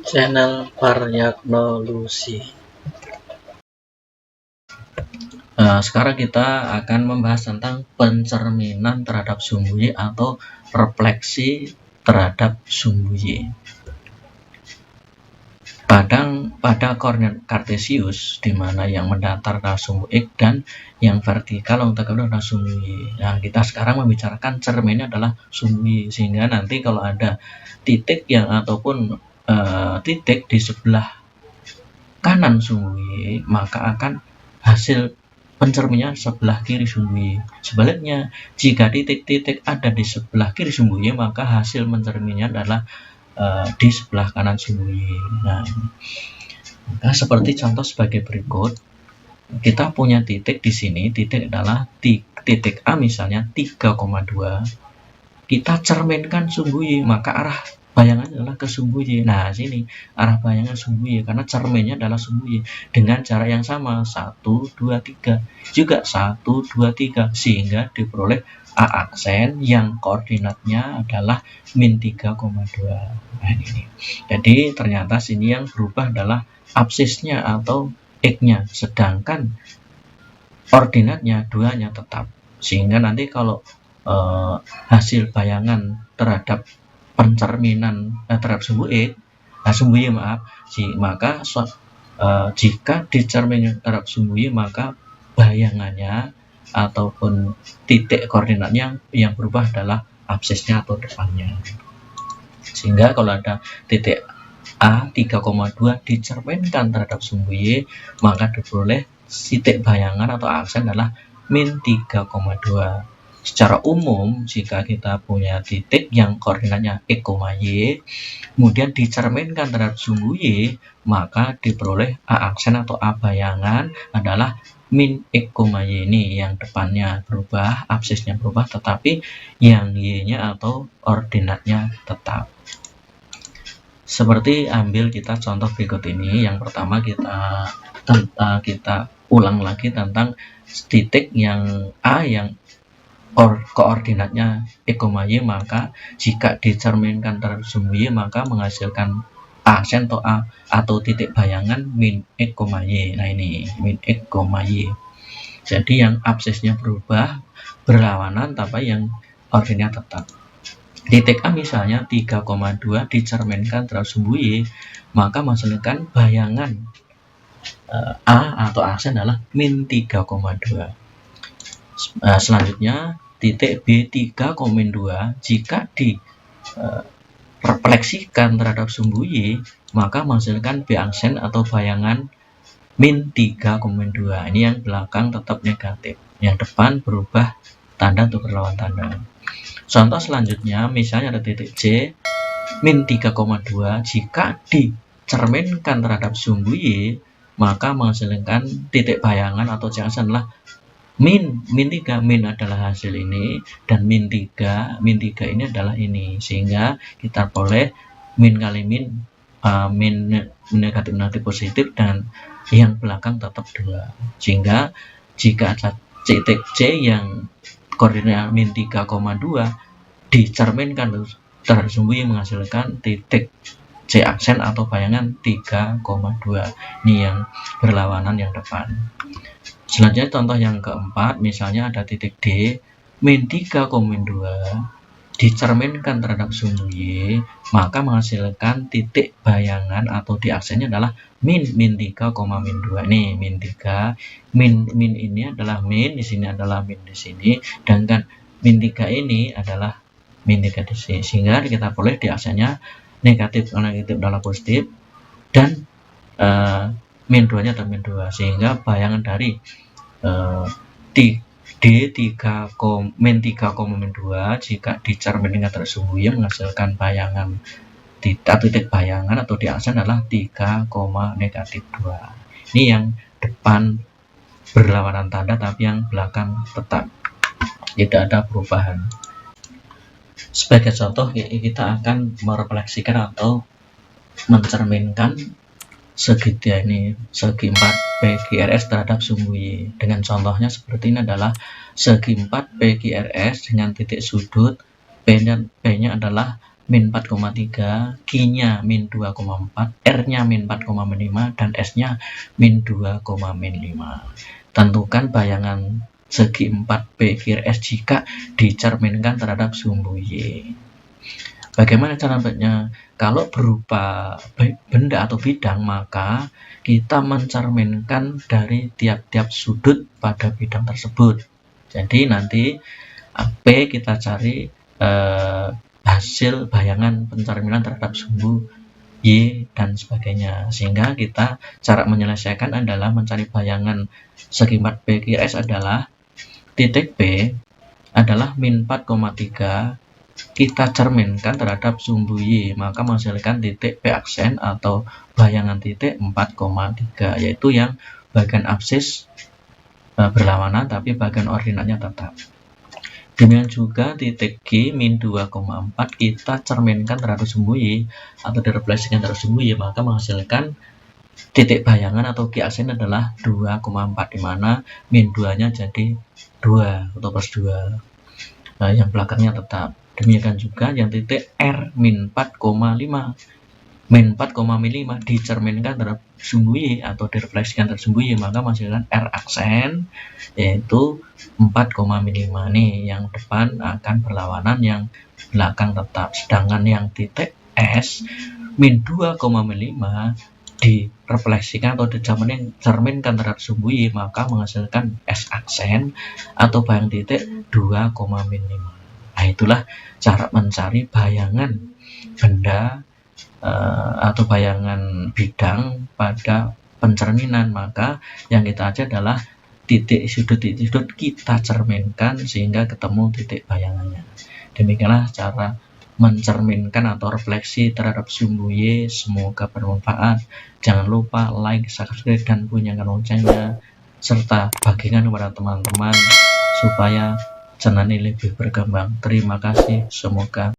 Channel Variagnology. Sekarang kita akan membahas tentang pencerminan terhadap sumbu Y atau refleksi terhadap sumbu Y. Pada koordinat kartesius, di mana yang mendatar adalah sumbu X dan yang vertikal untuk adalah sumbu Y. Nah, kita sekarang membicarakan cerminnya adalah sumbu Y, sehingga nanti kalau ada titik yang ataupun titik di sebelah kanan sumbu Y, maka akan hasil pencerminnya sebelah kiri sumbu Y. Sebaliknya, jika titik-titik ada di sebelah kiri sumbu Y, maka hasil pencerminnya adalah di sebelah kanan sumbu Y. Nah, seperti contoh sebagai berikut. Kita punya titik di sini, titik adalah titik A misalnya 3,2. Kita cerminkan sumbu Y, maka arah bayangan adalah ke sumbu Y. Nah, sini arah bayangan sumbu Y karena cerminnya adalah sumbu Y dengan cara yang sama 1, 2, 3. Juga 1, 2, 3 sehingga diperoleh A aksen yang koordinatnya adalah min 3,2. Nah, ini. Jadi ternyata sini yang berubah adalah absisnya atau X-nya, sedangkan ordinatnya duanya tetap. Sehingga nanti kalau hasil bayangan terhadap pencerminan terhadap sumbu X, sumbu Y maka jika dicerminkan terhadap sumbu Y, maka bayangannya ataupun titik koordinatnya yang berubah adalah absisnya atau depannya. Sehingga kalau ada titik A 3,2 dicerminkan terhadap sumbu Y, maka diperoleh titik bayangan atau aksen adalah min 3,2. Secara umum, jika kita punya titik yang koordinatnya X, Y, kemudian dicerminkan terhadap sumbu Y, maka diperoleh A aksen atau A bayangan adalah min X, Y. Ini yang depannya berubah, absisnya berubah, tetapi yang Y-nya atau ordinatnya tetap. Seperti ambil kita contoh berikut ini. Yang pertama kita ulang lagi tentang titik yang A yang koordinatnya X, Y, maka jika dicerminkan terhadap sumbu Y, maka menghasilkan aksen atau titik bayangan min X, Y. Nah, ini min X, Y. Jadi yang absisnya berubah berlawanan tapi yang ordinatnya tetap. Titik A misalnya 3,2 dicerminkan terhadap sumbu Y, maka menghasilkan bayangan A atau aksen adalah min 3,2. Selanjutnya titik B 3,2 jika direfleksikan terhadap sumbu Y, maka menghasilkan B aksen atau bayangan min 3,2. Ini yang belakang tetap negatif, yang depan berubah tanda untuk berlawan tanda. Contoh selanjutnya, misalnya ada titik C min 3,2 jika dicerminkan terhadap sumbu Y, maka menghasilkan titik bayangan atau C aksen adalah min 3. Min adalah hasil ini dan min 3 ini adalah ini, sehingga kita boleh min kali min negatif positif dan yang belakang tetap 2. Sehingga jika ada titik C yang koordinat min 3,2 dicerminkan terhadap sumbu Y menghasilkan titik C aksen atau bayangan 3,2. Ini yang berlawanan yang depan. Selanjutnya contoh yang keempat, misalnya ada titik D min 3,2 dicerminkan terhadap sumbu Y, maka menghasilkan titik bayangan atau di aksennya adalah min 3,2. Nih min 3, min ini adalah min, di sini adalah min di sini, sedangkan min 3 ini adalah min 3 di sini, sehingga kita boleh di aksennya negatif adalah positif dan min 2 nya adalah min 2, sehingga bayangan dari min 3,2 jika dicerminkan terhadap sumbu Y menghasilkan bayangan titik bayangan atau di aksen adalah 3,-2. Ini yang depan berlawanan tanda tapi yang belakang tetap, tidak ada perubahan. Sebagai contoh, kita akan merefleksikan atau mencerminkan segitiga ini, segi 4 PQRS terhadap sumbu Y. Dengan contohnya seperti ini adalah segi 4 PQRS dengan titik sudut P-nya adalah min 4,3, Q-nya min 2,4, R-nya min 4,5, dan S-nya min 2,5. Tentukan bayangan segi 4B kiri S jika dicerminkan terhadap sumbu Y. Bagaimana cara membuatnya? Kalau berupa benda atau bidang, maka kita mencerminkan dari tiap-tiap sudut pada bidang tersebut. Jadi nanti B kita cari hasil bayangan pencerminan terhadap sumbu Y dan sebagainya. Sehingga kita cara menyelesaikan adalah mencari bayangan segi 4B kiri S adalah titik B adalah min 4,3, kita cerminkan terhadap sumbu Y, maka menghasilkan titik P aksen atau bayangan titik 4,3, yaitu yang bagian absis berlawanan tapi bagian ordinatnya tetap. Demikian juga titik G min 2,4 kita cerminkan terhadap sumbu Y atau direfleksikan terhadap sumbu Y, maka menghasilkan titik bayangan atau G aksen adalah 2,4, dimana min 2 nya jadi 2 atau plus 2. Yang belakangnya tetap. Demikian juga yang titik R min 4,5 dicerminkan terhadap sumbu Y atau direfleksikan terhadap sumbu Y, maka menghasilkan R aksen yaitu 4,5 nih, yang depan akan berlawanan, yang belakang tetap. Sedangkan yang titik S min 2,5 direfleksikan atau dicerminkan terhadap sumbu Y, maka menghasilkan S aksen atau bayang titik 2,5. Nah, itulah cara mencari bayangan benda atau bayangan bidang pada pencerminan. Maka yang kita aja adalah titik sudut kita cerminkan sehingga ketemu titik bayangannya. Demikianlah cara mencerminkan atau refleksi terhadap sumbu Y. Semoga bermanfaat. Jangan lupa like, subscribe, dan bunyikan loncengnya, serta bagikan kepada teman-teman supaya channel ini lebih berkembang. Terima kasih. Semoga